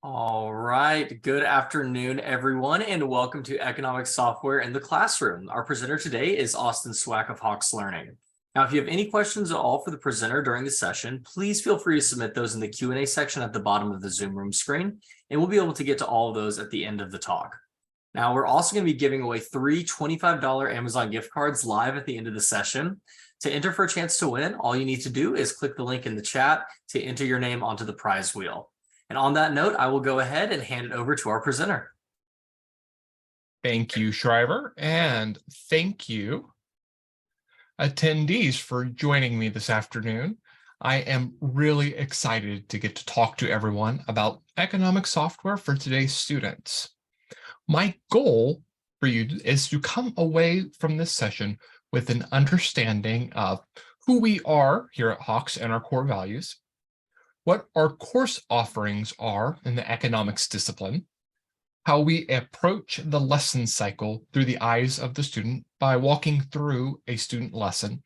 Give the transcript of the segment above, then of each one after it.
All right. Good afternoon, everyone, and welcome to Economic Software in the Classroom. Our presenter today is Austin Swack of Hawks Learning. Now, if you have any questions at all for the presenter during the session, please feel free to submit those in the Q&A section at the bottom of the Zoom room screen, and we'll be able to get to all of those at the end of the talk. Now, we're also going to be giving away 3 $25 Amazon gift cards live at the end of the session. To enter for a chance to win, all you need to do is click the link in the chat to enter your name onto the prize wheel. And on that note, I will go ahead and hand it over to our presenter. Thank you, Shriver, and thank you, attendees, for joining me this afternoon. I am really excited to get to talk to everyone about economic software for today's students. My goal for you is to come away from this session with an understanding of who we are here at Hawks and our core values, what our course offerings are in the economics discipline, how we approach the lesson cycle through the eyes of the student by walking through a student lesson,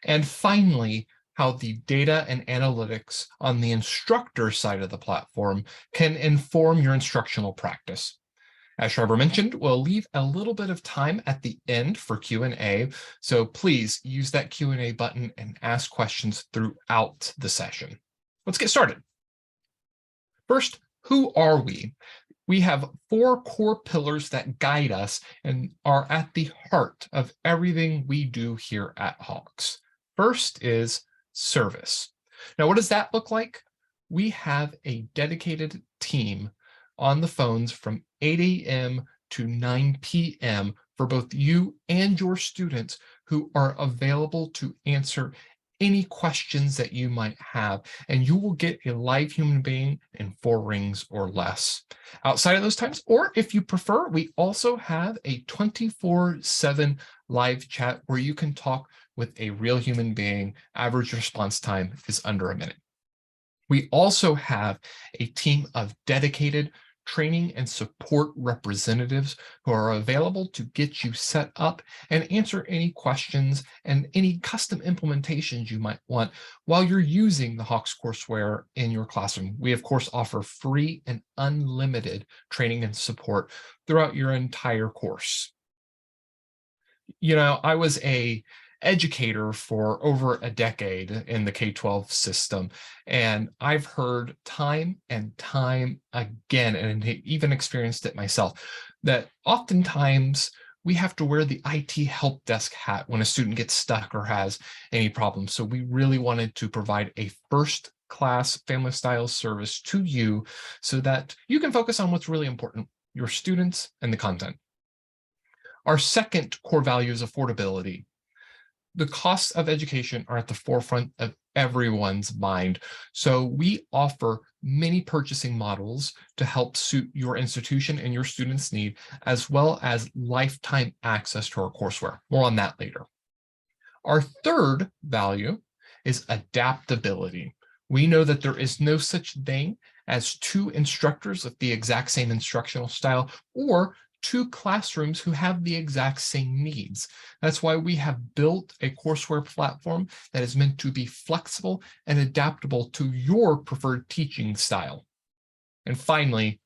and finally, how the data and analytics on the instructor side of the platform can inform your instructional practice. As Shriver mentioned, we'll leave a little bit of time at the end for Q&A, so please use that Q&A button and ask questions throughout the session. Let's get started. First, who are we? We have 4 core pillars that guide us and are at the heart of everything we do here at Hawks. First is service. Now, what does that look like? We have a dedicated team on the phones from 8 a.m. to 9 p.m. for both you and your students who are available to answer any questions that you might have, and you will get a live human being in 4 rings or less. Outside of those times, or if you prefer, we also have a 24/7 live chat where you can talk with a real human being. Average response time is under a minute. We also have a team of dedicated training and support representatives who are available to get you set up and answer any questions and any custom implementations you might want while you're using the Hawks courseware in your classroom. We, of course, offer free and unlimited training and support throughout your entire course. You know, I was an educator for over a decade in the K-12 system, and I've heard time and time again, and even experienced it myself, that oftentimes we have to wear the IT help desk hat when a student gets stuck or has any problems. So we really wanted to provide a first-class family-style service to you so that you can focus on what's really important, your students and the content. Our second core value is affordability. The costs of education are at the forefront of everyone's mind. So we offer many purchasing models to help suit your institution and your students' need, as well as lifetime access to our courseware. More on that later. Our third value is adaptability. We know that there is no such thing as 2 instructors with the exact same instructional style or 2 classrooms who have the exact same needs. That's why we have built a courseware platform that is meant to be flexible and adaptable to your preferred teaching style. And finally,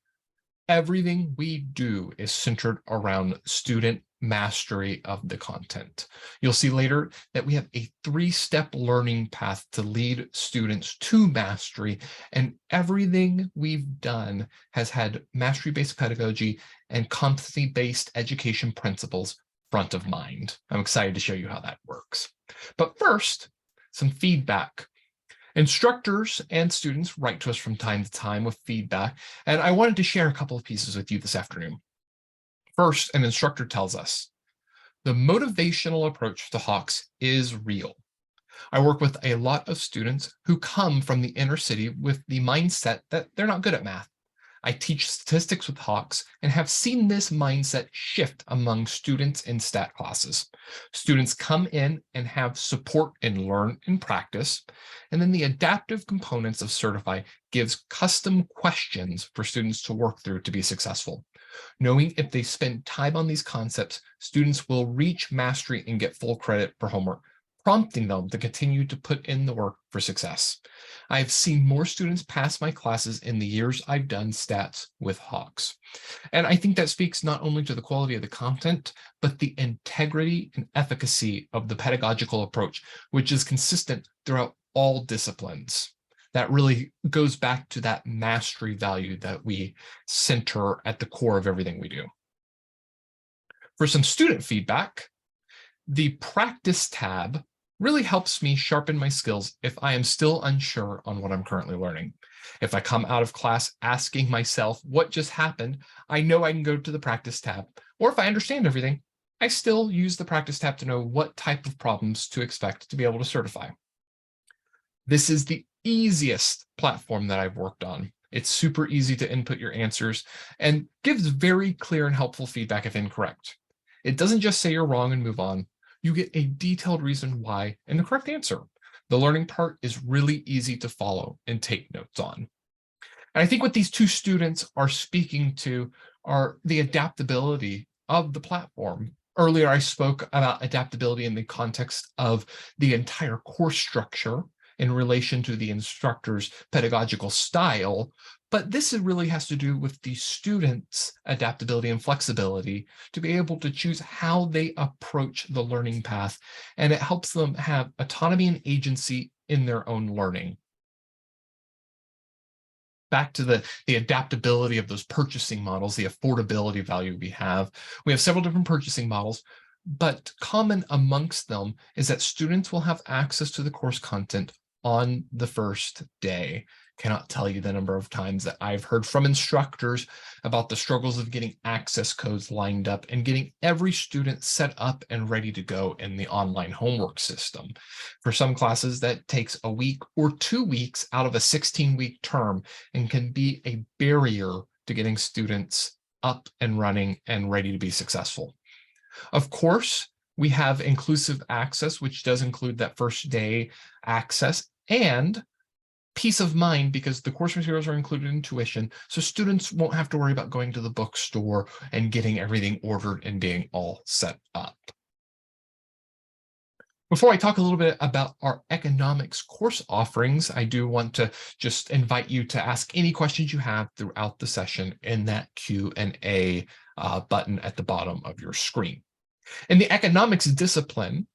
everything we do is centered around student mastery of the content. You'll see later that we have a 3-step learning path to lead students to mastery, and everything we've done has had mastery-based pedagogy and competency-based education principles front of mind. I'm excited to show you how that works. But first, some feedback. Instructors and students write to us from time to time with feedback, and I wanted to share a couple of pieces with you this afternoon. First, an instructor tells us, the motivational approach to Hawks is real. I work with a lot of students who come from the inner city with the mindset that they're not good at math. I teach statistics with Hawks and have seen this mindset shift among students in stat classes. Students come in and have support in learn and practice, and then the adaptive components of Certify gives custom questions for students to work through to be successful. Knowing if they spend time on these concepts, students will reach mastery and get full credit for homework, prompting them to continue to put in the work for success. I've seen more students pass my classes in the years I've done stats with Hawks. And I think that speaks not only to the quality of the content, but the integrity and efficacy of the pedagogical approach, which is consistent throughout all disciplines. That really goes back to that mastery value that we center at the core of everything we do. For some student feedback, the practice tab really helps me sharpen my skills if I am still unsure on what I'm currently learning. If I come out of class asking myself what just happened, I know I can go to the practice tab. Or if I understand everything, I still use the practice tab to know what type of problems to expect to be able to certify. This is the easiest platform that I've worked on. It's super easy to input your answers and gives very clear and helpful feedback if incorrect. It doesn't just say you're wrong and move on. You get a detailed reason why and the correct answer. The learning part is really easy to follow and take notes on. And I think what these two students are speaking to are the adaptability of the platform. Earlier, I spoke about adaptability in the context of the entire course structure in relation to the instructor's pedagogical style, but this really has to do with the students' adaptability and flexibility to be able to choose how they approach the learning path, and it helps them have autonomy and agency in their own learning. Back to the adaptability of those purchasing models, the affordability value we have several different purchasing models, but common amongst them is that students will have access to the course content on the first day. Cannot tell you the number of times that I've heard from instructors about the struggles of getting access codes lined up and getting every student set up and ready to go in the online homework system. For some classes, that takes a week or 2 weeks out of a 16-week term and can be a barrier to getting students up and running and ready to be successful. Of course, we have inclusive access, which does include that first day access and peace of mind because the course materials are included in tuition, so students won't have to worry about going to the bookstore and getting everything ordered and being all set up. Before I talk a little bit about our economics course offerings, I do want to just invite you to ask any questions you have throughout the session in that Q&A button at the bottom of your screen. In the economics discipline,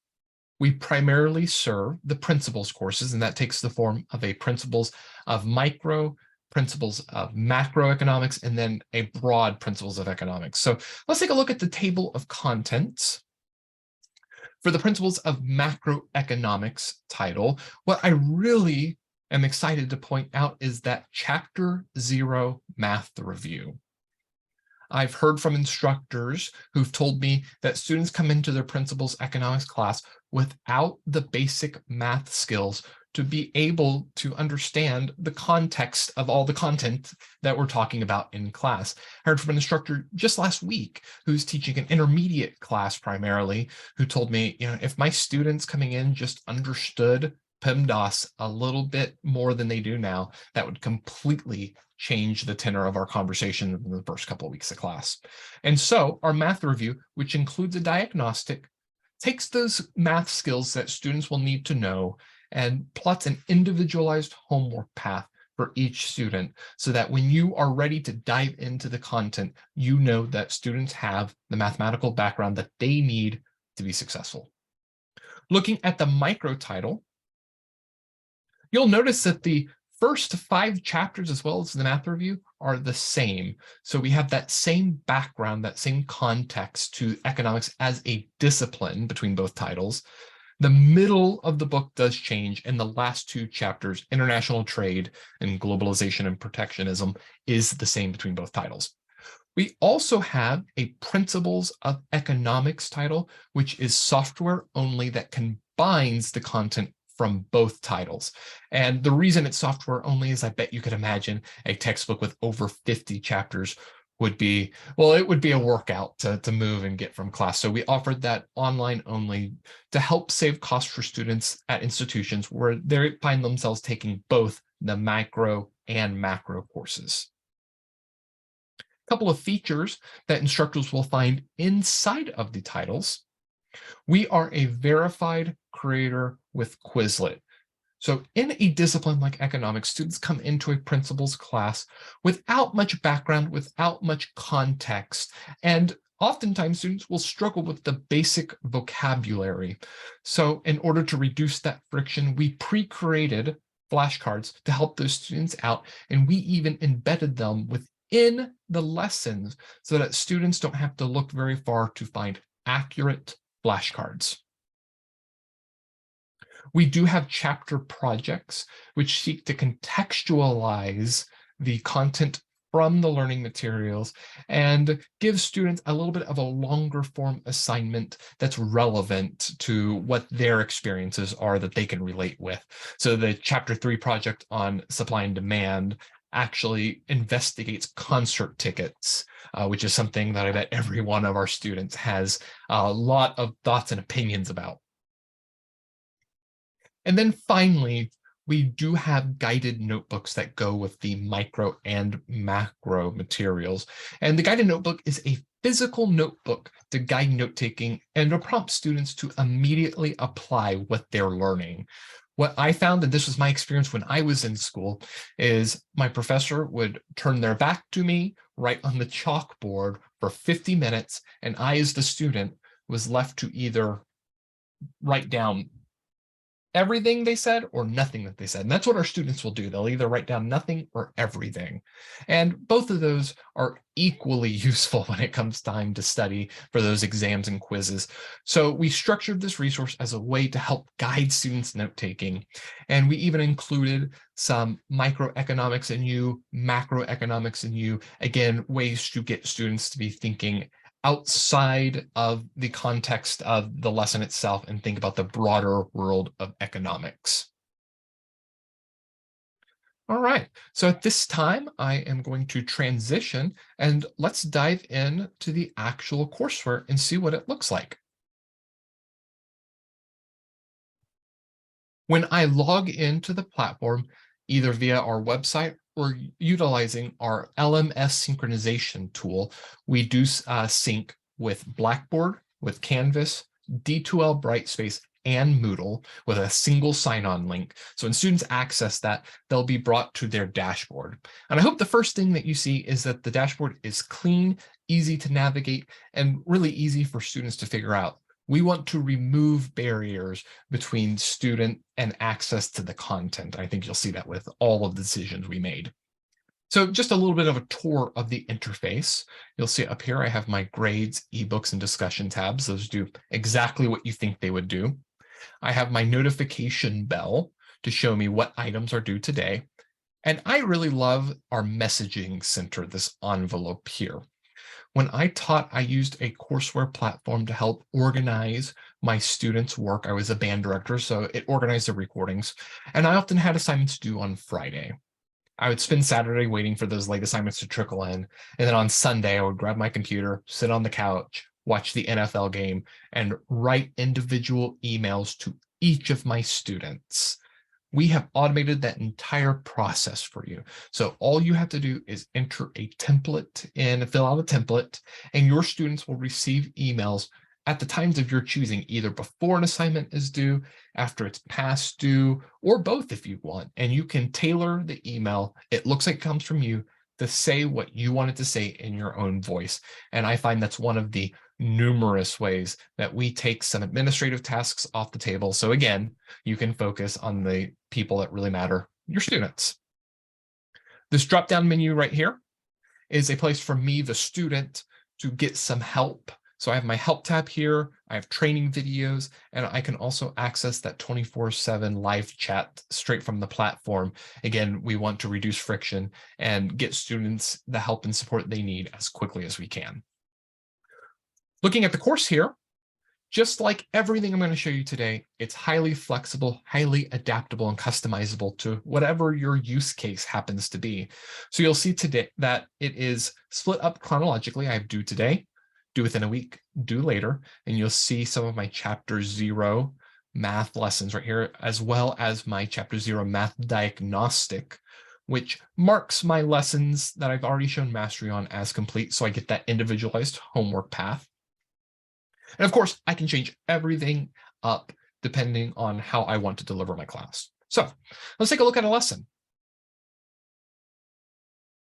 we primarily serve the principles courses, and that takes the form of a principles of micro, principles of macroeconomics, and then a broad principles of economics. So let's take a look at the table of contents. For the principles of macroeconomics title, what I really am excited to point out is that Chapter 0 Math Review. I've heard from instructors who've told me that students come into their principles economics class without the basic math skills to be able to understand the context of all the content that we're talking about in class. I heard from an instructor just last week who's teaching an intermediate class primarily, who told me, if my students coming in just understood PEMDAS a little bit more than they do now, that would completely change the tenor of our conversation in the first couple of weeks of class. And so our math review, which includes a diagnostic, takes those math skills that students will need to know and plots an individualized homework path for each student so that when you are ready to dive into the content, you know that students have the mathematical background that they need to be successful. Looking at the micro title, you'll notice that the first 5 chapters as well as the math review are the same. So we have that same background, that same context to economics as a discipline between both titles. The middle of the book does change, and the last 2 chapters, international trade and globalization and protectionism, is the same between both titles. We also have a principles of economics title, which is software only that combines the content from both titles. And the reason it's software only is I bet you could imagine a textbook with over 50 chapters would be, well, it would be a workout to move and get from class. So we offered that online only to help save costs for students at institutions where they find themselves taking both the micro and macro courses. A couple of features that instructors will find inside of the titles. We are a verified creator with Quizlet. So in a discipline like economics, students come into a principles class without much background, without much context, and oftentimes students will struggle with the basic vocabulary. So in order to reduce that friction, we pre-created flashcards to help those students out, and we even embedded them within the lessons so that students don't have to look very far to find accurate flashcards. We do have chapter projects which seek to contextualize the content from the learning materials and give students a little bit of a longer form assignment that's relevant to what their experiences are that they can relate with. So the chapter 3 project on supply and demand actually investigates concert tickets, which is something that I bet every one of our students has a lot of thoughts and opinions about. And then finally, we do have guided notebooks that go with the micro and macro materials. And the guided notebook is a physical notebook to guide note-taking and to prompt students to immediately apply what they're learning. What I found, and this was my experience when I was in school, is my professor would turn their back to me, write on the chalkboard for 50 minutes, and I, as the student, was left to either write down everything they said or nothing that they said. And that's what our students will do. They'll either write down nothing or everything. And both of those are equally useful when it comes time to study for those exams and quizzes. So we structured this resource as a way to help guide students' note-taking. And we even included some microeconomics in you, macroeconomics in you, again, ways to get students to be thinking outside of the context of the lesson itself and think about the broader world of economics. All right, so at this time, I am going to transition and let's dive into the actual courseware and see what it looks like. When I log into the platform, either via our website or utilizing our LMS synchronization tool, we do sync with Blackboard, with Canvas, D2L Brightspace, and Moodle with a single sign-on link. So when students access that, they'll be brought to their dashboard. And I hope the first thing that you see is that the dashboard is clean, easy to navigate, and really easy for students to figure out. We want to remove barriers between student and access to the content. I think you'll see that with all of the decisions we made. So just a little bit of a tour of the interface. You'll see up here, I have my grades, ebooks, and discussion tabs. Those do exactly what you think they would do. I have my notification bell to show me what items are due today. And I really love our messaging center, this envelope here. When I taught, I used a courseware platform to help organize my students' work. I was a band director, so it organized the recordings. And I often had assignments due on Friday. I would spend Saturday waiting for those late assignments to trickle in. And then on Sunday, I would grab my computer, sit on the couch, watch the NFL game, and write individual emails to each of my students. We have automated that entire process for you. So all you have to do is enter a template in, fill out a template, and your students will receive emails at the times of your choosing, either before an assignment is due, after it's past due, or both if you want. And you can tailor the email. It looks like it comes from you to say what you want it to say in your own voice. And I find that's one of the numerous ways that we take some administrative tasks off the table. So again, you can focus on the people that really matter, your students. This drop-down menu right here is a place for me, the student, to get some help. So I have my help tab here, I have training videos, and I can also access that 24/7 live chat straight from the platform. Again, we want to reduce friction and get students the help and support they need as quickly as we can. Looking at the course here, just like everything I'm going to show you today, it's highly flexible, highly adaptable, and customizable to whatever your use case happens to be. So you'll see today that it is split up chronologically. I have due today, due within a week, due later, and you'll see some of my chapter 0 math lessons right here, as well as my chapter 0 math diagnostic, which marks my lessons that I've already shown mastery on as complete, so I get that individualized homework path. And of course, I can change everything up depending on how I want to deliver my class. So let's take a look at a lesson.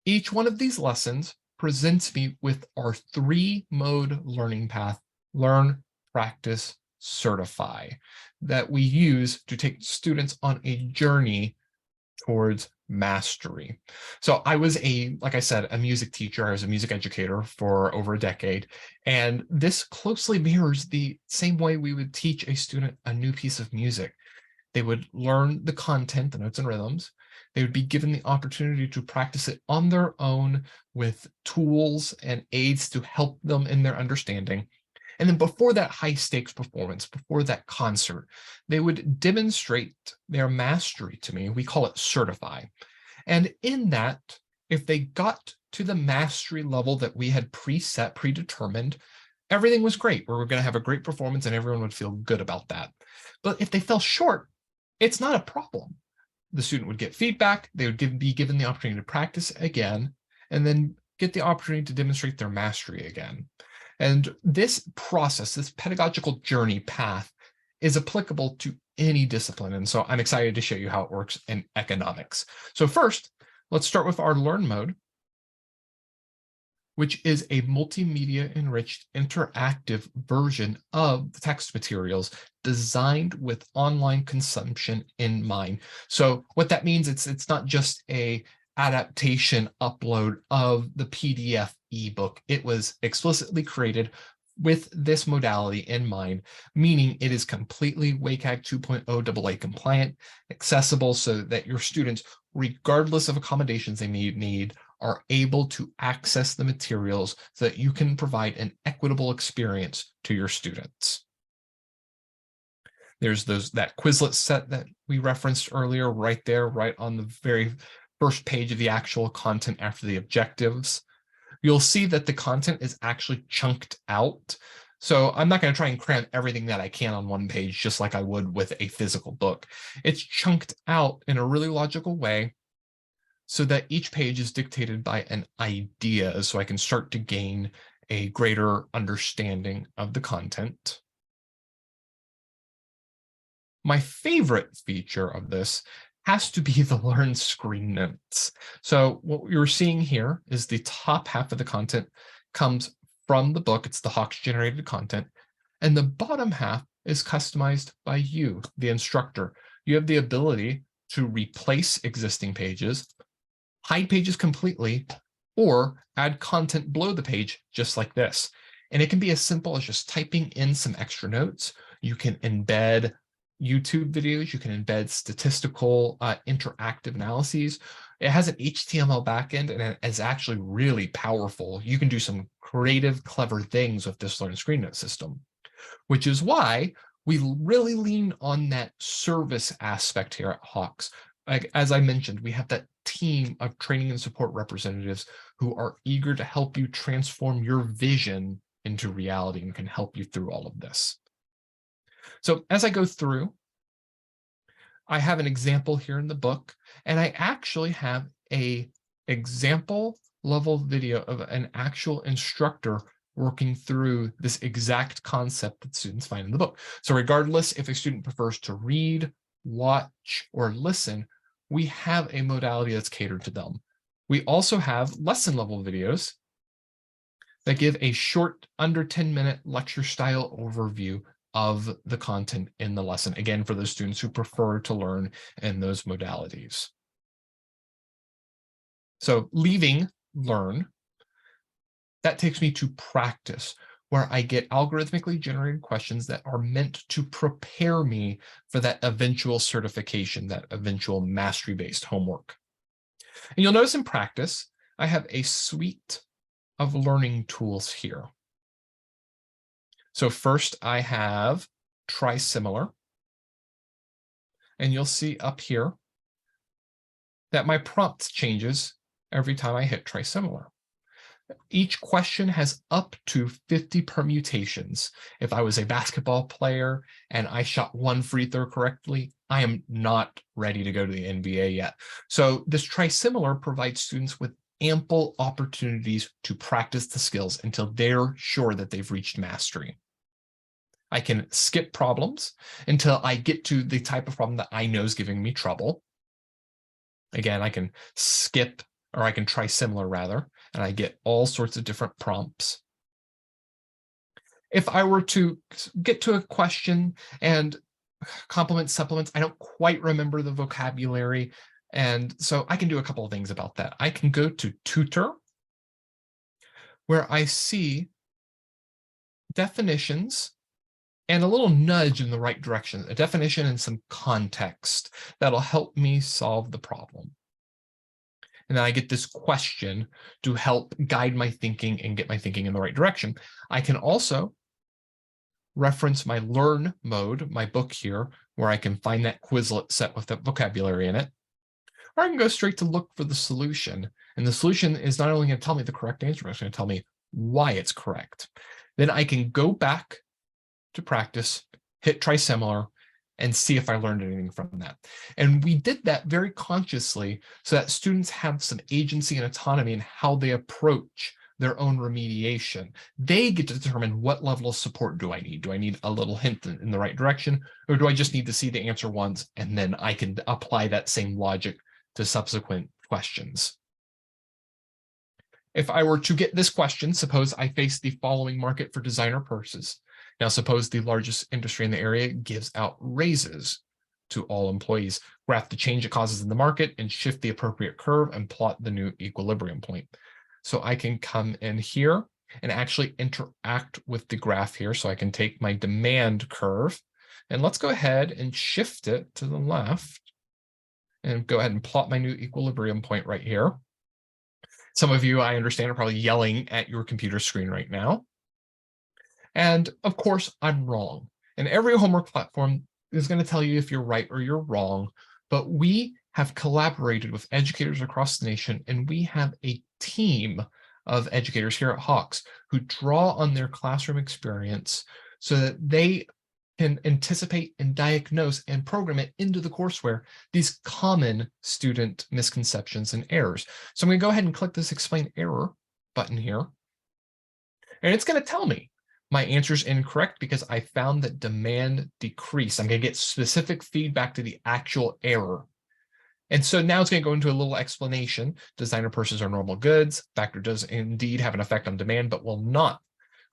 Each one of these lessons presents me with our 3-mode learning path: learn, practice, certify, that we use to take students on a journey towards mastery. So I was like I said, a music teacher. I was a music educator for over a decade. And this closely mirrors the same way we would teach a student a new piece of music. They would learn the content, the notes and rhythms. They would be given the opportunity to practice it on their own with tools and aids to help them in their understanding. And then before that high stakes performance, before that concert, they would demonstrate their mastery to me. We call it certify. And in that, if they got to the mastery level that we had preset, predetermined, everything was great. We were going to have a great performance and everyone would feel good about that. But if they fell short, it's not a problem. The student would get feedback. They would be given the opportunity to practice again, and then get the opportunity to demonstrate their mastery again. And this process, this pedagogical journey path, is applicable to any discipline. And so I'm excited to show you how it works in economics. So first, let's start with our learn mode, which is a multimedia enriched interactive version of the text materials designed with online consumption in mind. So what that means, it's not just a adaptation upload of the PDF ebook. It was explicitly created with this modality in mind, meaning it is completely WCAG 2.0 AA compliant, accessible so that your students, regardless of accommodations they may need, are able to access the materials so that you can provide an equitable experience to your students. There's that Quizlet set that we referenced earlier, right there, right on the very first page of the actual content after the objectives. You'll see that the content is actually chunked out. So I'm not going to try and cram everything that I can on one page, just like I would with a physical book. It's chunked out in a really logical way so that each page is dictated by an idea, so I can start to gain a greater understanding of the content. My favorite feature of this has to be the Learn screen notes. So what you're seeing here is the top half of the content comes from the book. It's the Hawks generated content. And the bottom half is customized by you, the instructor. You have the ability to replace existing pages, hide pages completely, or add content below the page, just like this. And it can be as simple as just typing in some extra notes. You can embed YouTube videos, you can embed statistical interactive analyses. It has an HTML backend and it is actually really powerful. You can do some creative, clever things with this Learn Screen Note system, which is why we really lean on that service aspect here at Hawks. Like, as I mentioned, we have that team of training and support representatives who are eager to help you transform your vision into reality and can help you through all of this. So as I go through, I have an example here in the book, and I actually have an example level video of an actual instructor working through this exact concept that students find in the book. So regardless if a student prefers to read, watch, or listen, we have a modality that's catered to them. We also have lesson level videos that give a short, under 10-minute lecture style overview of the content in the lesson, again, for those students who prefer to learn in those modalities. So leaving learn, that takes me to practice, where I get algorithmically generated questions that are meant to prepare me for that eventual certification, that eventual mastery-based homework. And you'll notice in practice, I have a suite of learning tools here. So first I have try similar, and you'll see up here that my prompt changes every time I hit try similar. Each question has up to 50 permutations. If I was a basketball player and I shot one free throw correctly, I am not ready to go to the NBA yet. So this try similar provides students with ample opportunities to practice the skills until they're sure that they've reached mastery. I can skip problems until I get to the type of problem that I know is giving me trouble. Again, I can skip, or I can try similar rather, and I get all sorts of different prompts. If I were to get to a question and complements, supplements, I don't quite remember the vocabulary. And so I can do a couple of things about that. I can go to tutor, where I see definitions and a little nudge in the right direction, a definition and some context that'll help me solve the problem. And then I get this question to help guide my thinking and get my thinking in the right direction. I can also reference my learn mode, my book here, where I can find that Quizlet set with the vocabulary in it. Or I can go straight to look for the solution. And the solution is not only going to tell me the correct answer, but it's going to tell me why it's correct. Then I can go back to practice, hit try similar, and see if I learned anything from that. And we did that very consciously so that students have some agency and autonomy in how they approach their own remediation. They get to determine what level of support do I need? Do I need a little hint in the right direction, or do I just need to see the answer once and then I can apply that same logic to subsequent questions? If I were to get this question, suppose I face the following market for designer purses. Now, suppose the largest industry in the area gives out raises to all employees. Graph the change it causes in the market and shift the appropriate curve and plot the new equilibrium point. So I can come in here and actually interact with the graph here. So I can take my demand curve and let's go ahead and shift it to the left and go ahead and plot my new equilibrium point right here. Some of you, I understand, are probably yelling at your computer screen right now. And of course, I'm wrong. And every homework platform is going to tell you if you're right or you're wrong. But we have collaborated with educators across the nation, and we have a team of educators here at Hawks who draw on their classroom experience so that they can anticipate and diagnose and program it into the courseware, these common student misconceptions and errors. So I'm going to go ahead and click this explain error button here. And it's going to tell me my answer is incorrect because I found that demand decreased. I'm going to get specific feedback to the actual error. And so now it's going to go into a little explanation. Designer purses are normal goods. Factor does indeed have an effect on demand, but will not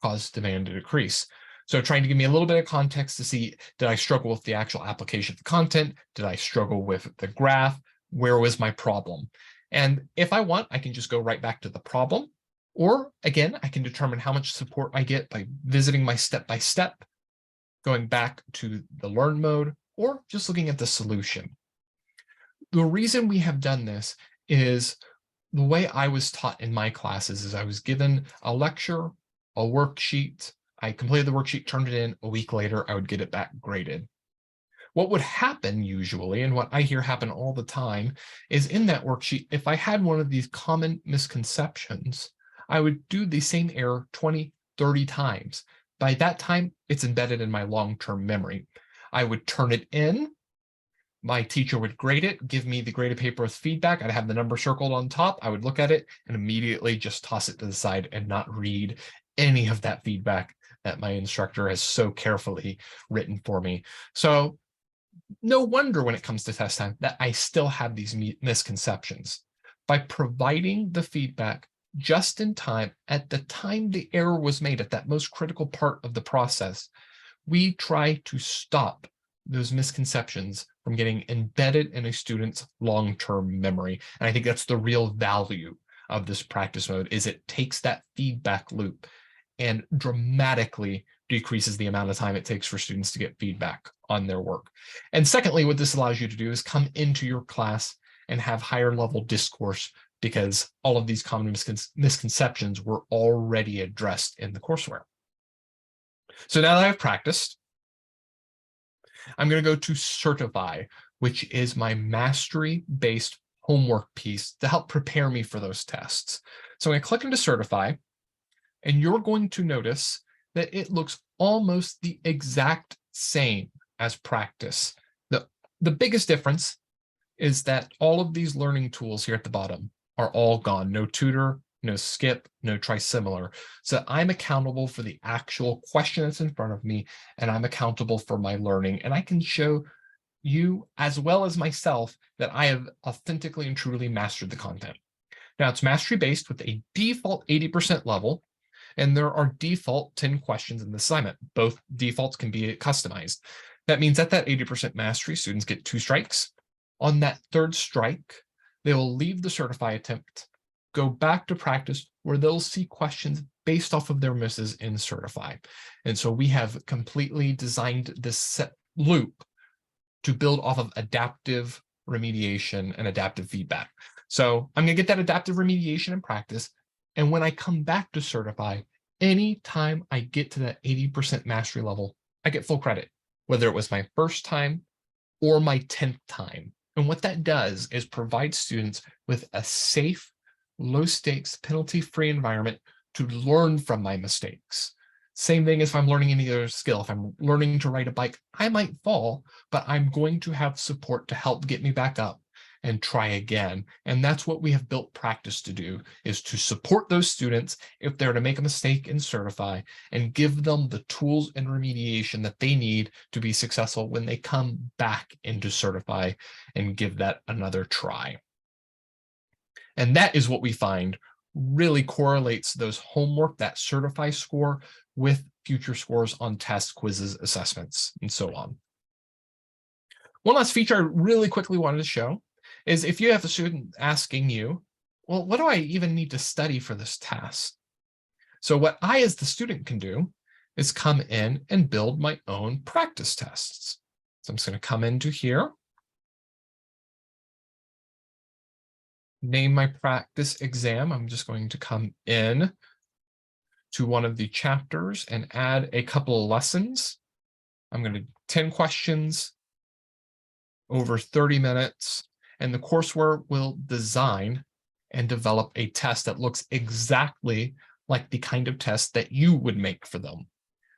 cause demand to decrease. So trying to give me a little bit of context to see, did I struggle with the actual application of the content? Did I struggle with the graph? Where was my problem? And if I want, I can just go right back to the problem. Or again, I can determine how much support I get by visiting my step-by-step, going back to the learn mode, or just looking at the solution. The reason we have done this is the way I was taught in my classes is I was given a lecture, a worksheet. I completed the worksheet, turned it in. A week later, I would get it back graded. What would happen usually, and what I hear happen all the time, is in that worksheet, if I had one of these common misconceptions, I would do the same error 20, 30 times. By that time, it's embedded in my long-term memory. I would turn it in. My teacher would grade it, give me the graded paper with feedback. I'd have the number circled on top. I would look at it and immediately just toss it to the side and not read any of that feedback that my instructor has so carefully written for me. So no wonder when it comes to test time that I still have these misconceptions. By providing the feedback just in time, at the time the error was made, at that most critical part of the process, we try to stop those misconceptions from getting embedded in a student's long-term memory. And I think that's the real value of this practice mode, is it takes that feedback loop and dramatically decreases the amount of time it takes for students to get feedback on their work. And secondly, what this allows you to do is come into your class and have higher level discourse, because all of these common misconceptions were already addressed in the courseware. So now that I've practiced, I'm going to go to certify, which is my mastery-based homework piece to help prepare me for those tests. So I'm going to click into certify, and you're going to notice that it looks almost the exact same as practice. The biggest difference is that all of these learning tools here at the bottom are all gone. No tutor, no skip, no try similar. So I'm accountable for the actual question that's in front of me, and I'm accountable for my learning. And I can show you, as well as myself, that I have authentically and truly mastered the content. Now, it's mastery based with a default 80% level, and there are default 10 questions in the assignment. Both defaults can be customized. That means at that 80% mastery, students get 2 strikes. On that 3rd strike, they will leave the certify attempt, go back to practice, where they'll see questions based off of their misses in certify. And so we have completely designed this set loop to build off of adaptive remediation and adaptive feedback. So I'm going to get that adaptive remediation in practice. And when I come back to certify, anytime I get to that 80% mastery level, I get full credit, whether it was my first time or my 10th time. And what that does is provide students with a safe, low stakes, penalty-free environment to learn from my mistakes. Same thing as if I'm learning any other skill. If I'm learning to ride a bike, I might fall, but I'm going to have support to help get me back up and try again. And that's what we have built practice to do, is to support those students if they're to make a mistake and certify, and give them the tools and remediation that they need to be successful when they come back into certify and give that another try. And that is what we find really correlates those homework, that certify score, with future scores on tests, quizzes, assessments, and so on. One last feature I really quickly wanted to show is if you have a student asking you, well, what do I even need to study for this test? So what I, as the student, can do is come in and build my own practice tests. So I'm just going to come into here, name my practice exam. I'm just going to come in to one of the chapters and add a couple of lessons. I'm going to 10 questions over 30 minutes, and the courseware will design and develop a test that looks exactly like the kind of test that you would make for them.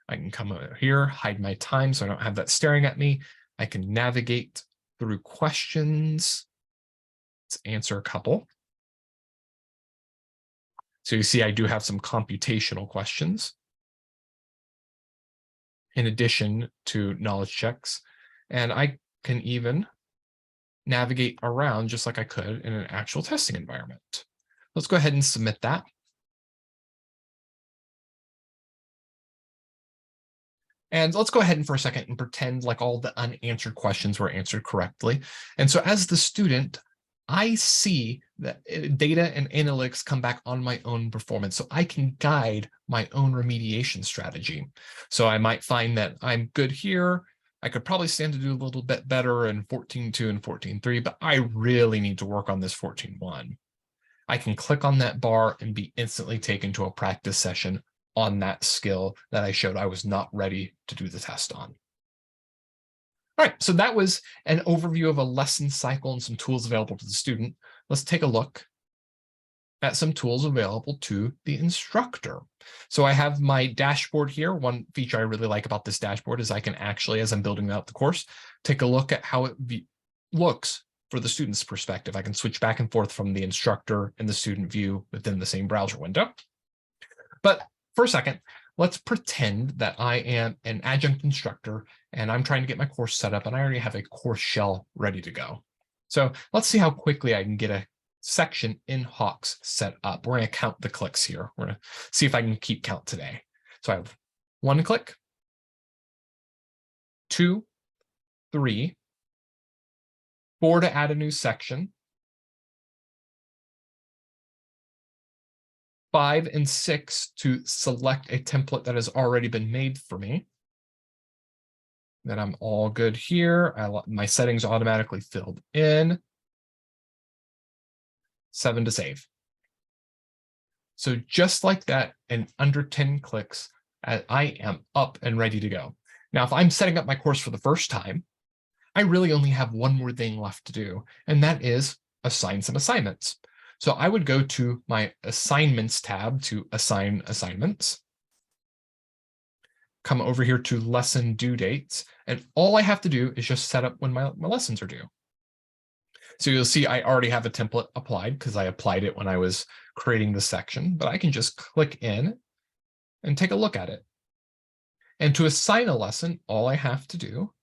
I can come over here, hide my time so I don't have that staring at me. I can navigate through questions. Let's answer a couple. So you see, I do have some computational questions in addition to knowledge checks. And I can even navigate around just like I could in an actual testing environment. Let's go ahead and submit that. And let's go ahead and for a second and pretend like all the unanswered questions were answered correctly. And so as the student, I see that data and analytics come back on my own performance, so I can guide my own remediation strategy. So I might find that I'm good here. I could probably stand to do a little bit better in 14.2 and 14.3, but I really need to work on this 14.1. I can click on that bar and be instantly taken to a practice session on that skill that I showed I was not ready to do the test on. All right, so that was an overview of a lesson cycle and some tools available to the student. Let's take a look at some tools available to the instructor. So I have my dashboard here. One feature I really like about this dashboard is I can actually, as I'm building out the course, take a look at how it looks for the student's perspective. I can switch back and forth from the instructor and the student view within the same browser window. But for a second, let's pretend that I am an adjunct instructor and I'm trying to get my course set up and I already have a course shell ready to go. So let's see how quickly I can get a section in Hawks set up. We're going to count the clicks here. We're going to see if I can keep count today. So I have 1 click, 2, 3, 4 to add a new section, 5 and 6 to select a template that has already been made for me. Then I'm all good here. My settings automatically filled in. 7 to save. So just like that, in under 10 clicks, I am up and ready to go. Now, if I'm setting up my course for the first time, I really only have one more thing left to do, and that is assign some assignments. So I would go to my assignments tab to assign assignments, come over here to lesson due dates, and all I have to do is just set up when my lessons are due. So you'll see I already have a template applied because I applied it when I was creating the section, but I can just click in and take a look at it. And to assign a lesson, all I have to do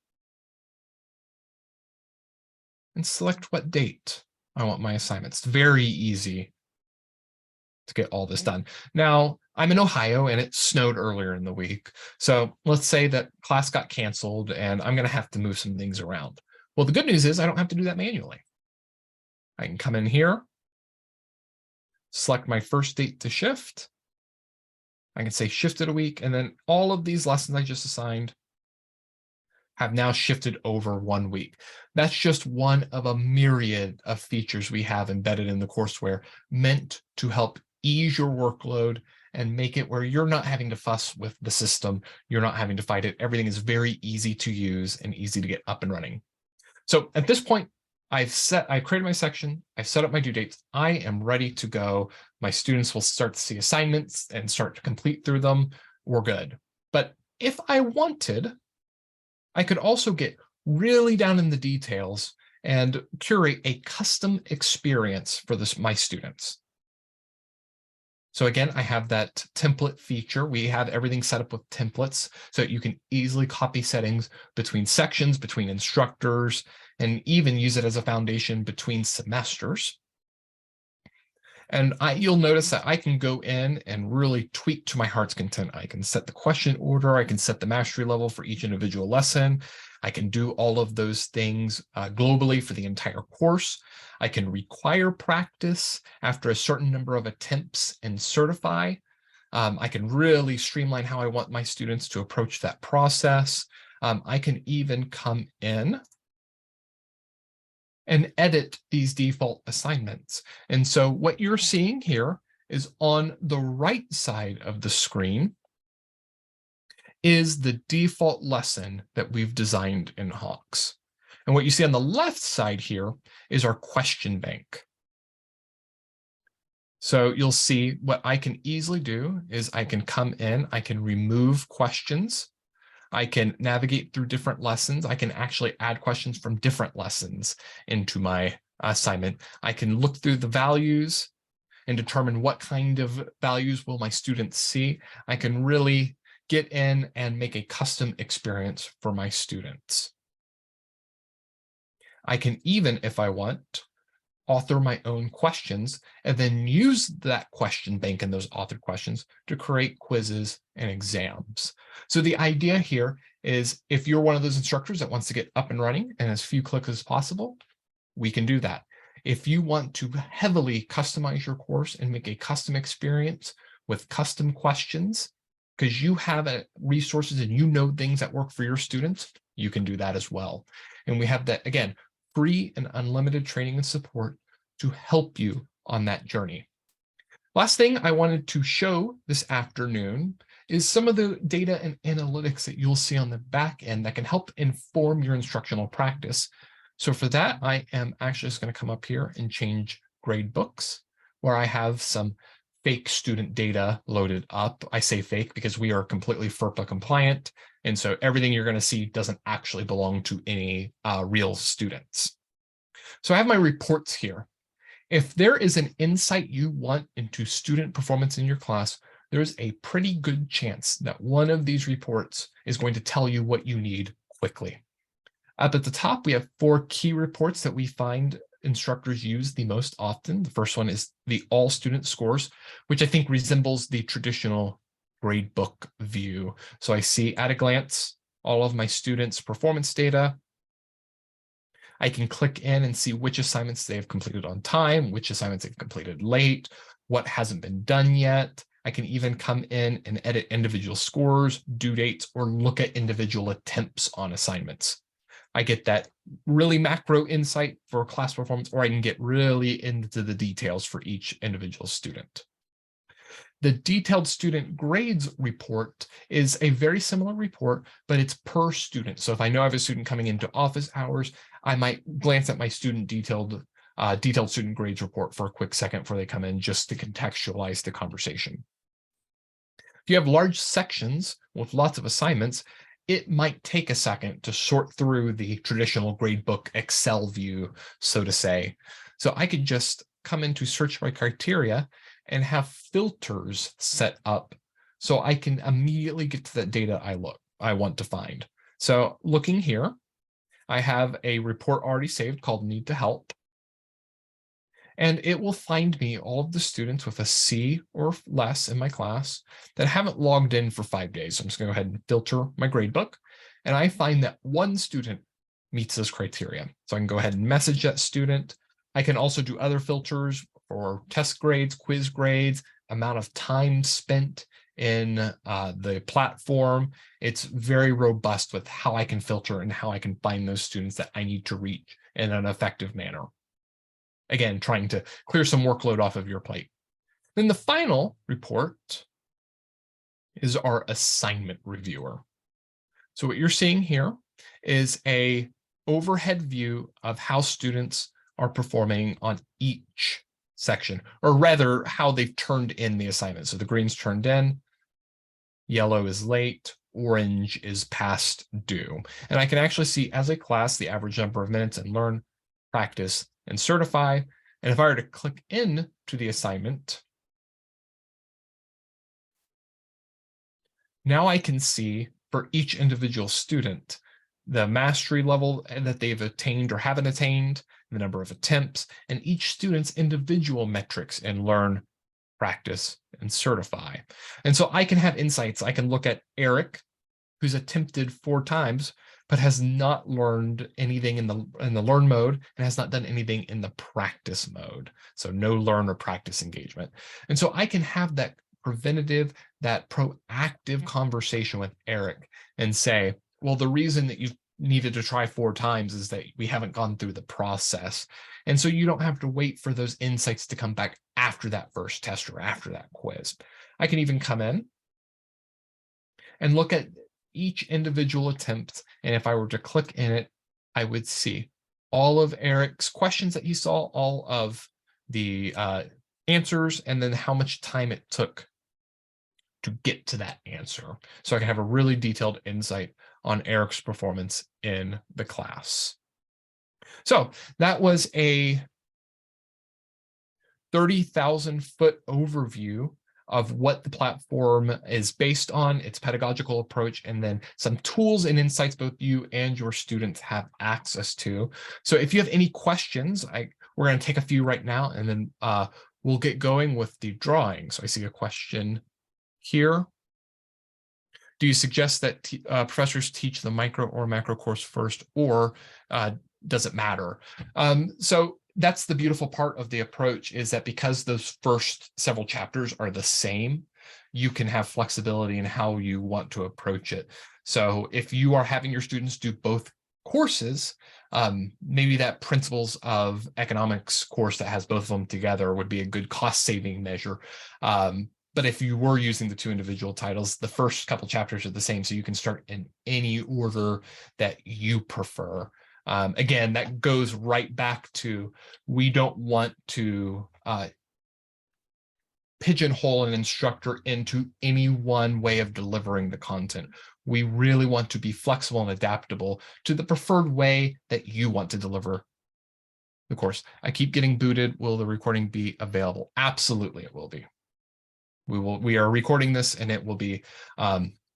and select what date I want my assignments. It's very easy to get all this done. Now, I'm in Ohio and it snowed earlier in the week. So let's say that class got canceled and I'm going to have to move some things around. Well, the good news is I don't have to do that manually. I can come in here, select my first date to shift. I can say shifted a week, and then all of these lessons I just assigned have now shifted over 1 week. That's just one of a myriad of features we have embedded in the courseware meant to help ease your workload and make it where you're not having to fuss with the system. You're not having to fight it. Everything is very easy to use and easy to get up and running. So at this point, I created my section, I've set up my due dates, I am ready to go. My students will start to see assignments and start to complete through them. We're good. But if I wanted, I could also get really down in the details and curate a custom experience for my students. So again, I have that template feature. We have everything set up with templates so that you can easily copy settings between sections, between instructors, and even use it as a foundation between semesters. And you'll notice that I can go in and really tweak to my heart's content. I can set the question order. I can set the mastery level for each individual lesson. I can do all of those things globally for the entire course. I can require practice after a certain number of attempts and certify. I can really streamline how I want my students to approach that process. I can even come in and edit these default assignments. And so what you're seeing here is on the right side of the screen is the default lesson that we've designed in Hawks. And what you see on the left side here is our question bank. So you'll see what I can easily do is I can come in, I can remove questions. I can navigate through different lessons. I can actually add questions from different lessons into my assignment. I can look through the values and determine what kind of values will my students see. I can really get in and make a custom experience for my students. I can even, if I want, author my own questions and then use that question bank and those authored questions to create quizzes and exams. So the idea here is if you're one of those instructors that wants to get up and running and as few clicks as possible, we can do that. If you want to heavily customize your course and make a custom experience with custom questions, because you have resources and you know things that work for your students, you can do that as well. And we have that, again, free and unlimited training and support to help you on that journey. Last thing I wanted to show this afternoon is some of the data and analytics that you'll see on the back end that can help inform your instructional practice. So for that, I am actually just going to come up here and change gradebooks, where I have some fake student data loaded up. I say fake because we are completely FERPA compliant. And so everything you're going to see doesn't actually belong to any real students. So I have my reports here. If there is an insight you want into student performance in your class, there's a pretty good chance that one of these reports is going to tell you what you need quickly. Up at the top, we have 4 key reports that we find instructors use the most often. The first one is the all student scores, which I think resembles the traditional gradebook view. So I see at a glance all of my students' performance data. I can click in and see which assignments they have completed on time, which assignments they've completed late, what hasn't been done yet. I can even come in and edit individual scores, due dates, or look at individual attempts on assignments. I get that really macro insight for class performance, or I can get really into the details for each individual student. The detailed student grades report is a very similar report, but it's per student. So if I know I have a student coming into office hours, I might glance at my student detailed student grades report for a quick second before they come in, just to contextualize the conversation. If you have large sections with lots of assignments, it might take a second to sort through the traditional gradebook Excel view, so to say. So I could just come into search by criteria and have filters set up so I can immediately get to that data I want to find. So looking here, I have a report already saved called Need to Help. And it will find me all of the students with a C or less in my class that haven't logged in for 5 days. So I'm just going to go ahead and filter my gradebook. And I find that one student meets this criteria. So I can go ahead and message that student. I can also do other filters for test grades, quiz grades, amount of time spent in the platform. It's very robust with how I can filter and how I can find those students that I need to reach in an effective manner. Again, trying to clear some workload off of your plate. Then the final report is our assignment reviewer. So what you're seeing here is a overhead view of how students are performing on each section, or rather how they've turned in the assignment. So the green's turned in, yellow is late, orange is past due. And I can actually see as a class the average number of minutes and learn, practice, and certify. And if I were to click in to the assignment, now I can see for each individual student the mastery level that they've attained or haven't attained, the number of attempts, and each student's individual metrics in learn, practice, and certify. And so I can have insights. I can look at Eric, who's attempted 4 times, but has not learned anything in the learn mode and has not done anything in the practice mode. So no learn or practice engagement. And so I can have that preventative, that proactive conversation with Eric and say, well, the reason that you've needed to try 4 times is that we haven't gone through the process. And so you don't have to wait for those insights to come back after that first test or after that quiz. I can even come in and look at each individual attempt. And if I were to click in it, I would see all of Eric's questions that he saw, all of the answers, and then how much time it took to get to that answer. So I can have a really detailed insight on Eric's performance in the class. So that was a 30,000-foot overview of what the platform is based on, its pedagogical approach, and then some tools and insights both you and your students have access to. So if you have any questions, we're going to take a few right now, and then we'll get going with the drawing. So I see a question here. Do you suggest that professors teach the micro or macro course first, or does it matter? So that's the beautiful part of the approach, is that because those first several chapters are the same, you can have flexibility in how you want to approach it. So if you are having your students do both courses, maybe that principles of economics course that has both of them together would be a good cost-saving measure. But if you were using the 2 individual titles, the first couple chapters are the same, so you can start in any order that you prefer. Again, that goes right back to, we don't want to pigeonhole an instructor into any one way of delivering the content. We really want to be flexible and adaptable to the preferred way that you want to deliver the course. I keep getting booted. Will the recording be available? Absolutely, it will be. We are recording this and it will be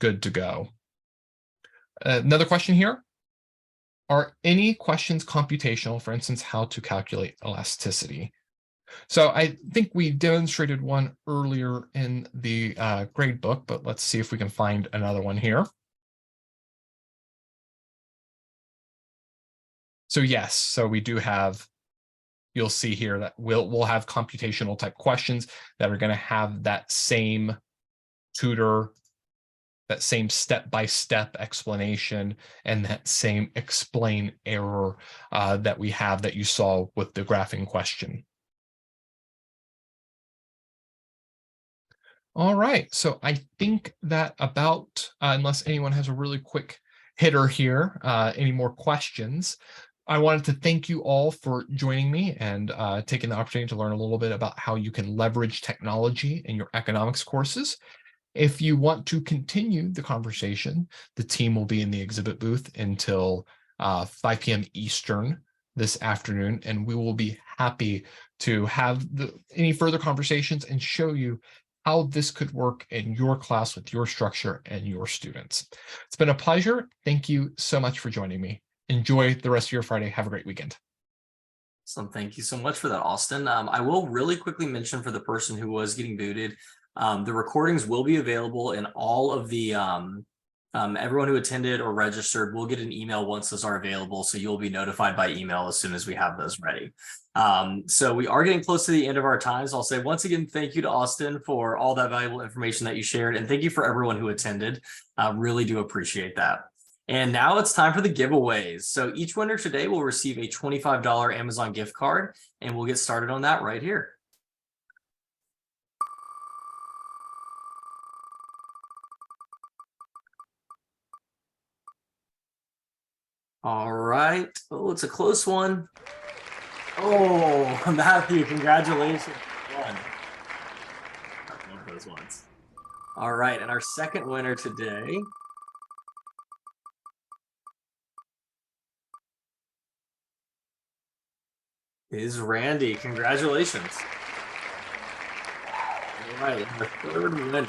good to go. Another question here. Are any questions computational, for instance, how to calculate elasticity? So I think we demonstrated one earlier in the grade book, but let's see if we can find another one here. So yes, so we do have, you'll see here that we'll have computational type questions that are going to have that same tutor, that same step-by-step explanation, and that same explain error that we have that you saw with the graphing question. All right, so I think that about, unless anyone has a really quick hitter here, any more questions, I wanted to thank you all for joining me and taking the opportunity to learn a little bit about how you can leverage technology in your economics courses. If you want to continue the conversation, the team will be in the exhibit booth until 5 p.m. Eastern this afternoon, and we will be happy to have any further conversations and show you how this could work in your class with your structure and your students. It's been a pleasure. Thank you so much for joining me. Enjoy the rest of your Friday. Have a great weekend. So thank you so much for that, Austin. I will really quickly mention for the person who was getting booted, the recordings will be available in all of the everyone who attended or registered will get an email once those are available. So you'll be notified by email as soon as we have those ready. So we are getting close to the end of our time. So I'll say once again, thank you to Austin for all that valuable information that you shared. And thank you for everyone who attended. Really do appreciate that. And now it's time for the giveaways. So each winner today will receive a $25 Amazon gift card, and we'll get started on that right here. All right. Oh, it's a close one. Oh, Matthew, congratulations. One. I love those ones. All right. And our second winner today is Randy. Congratulations. All right. And the third winner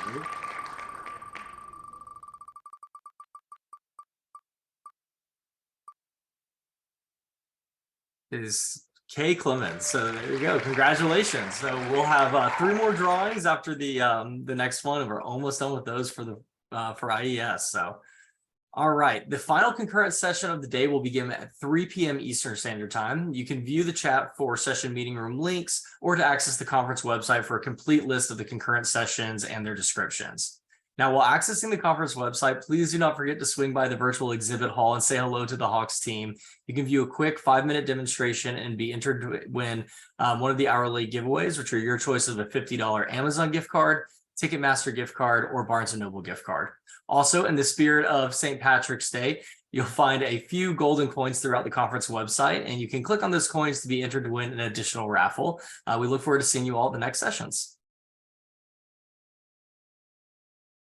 is Kay Clemens. So there you go. Congratulations. So we'll have 3 more drawings after the next one, and we're almost done with those for the for IES. So all right, the final concurrent session of the day will begin at 3 p.m. Eastern Standard Time. You can view the chat for session meeting room links or to access the conference website for a complete list of the concurrent sessions and their descriptions. Now, while accessing the conference website, please do not forget to swing by the virtual exhibit hall and say hello to the Hawks team. You can view a quick 5-minute demonstration and be entered to win one of the hourly giveaways, which are your choice of a $50 Amazon gift card, Ticketmaster gift card, or Barnes & Noble gift card. Also, in the spirit of St. Patrick's Day, you'll find a few golden coins throughout the conference website, and you can click on those coins to be entered to win an additional raffle. We look forward to seeing you all at the next sessions.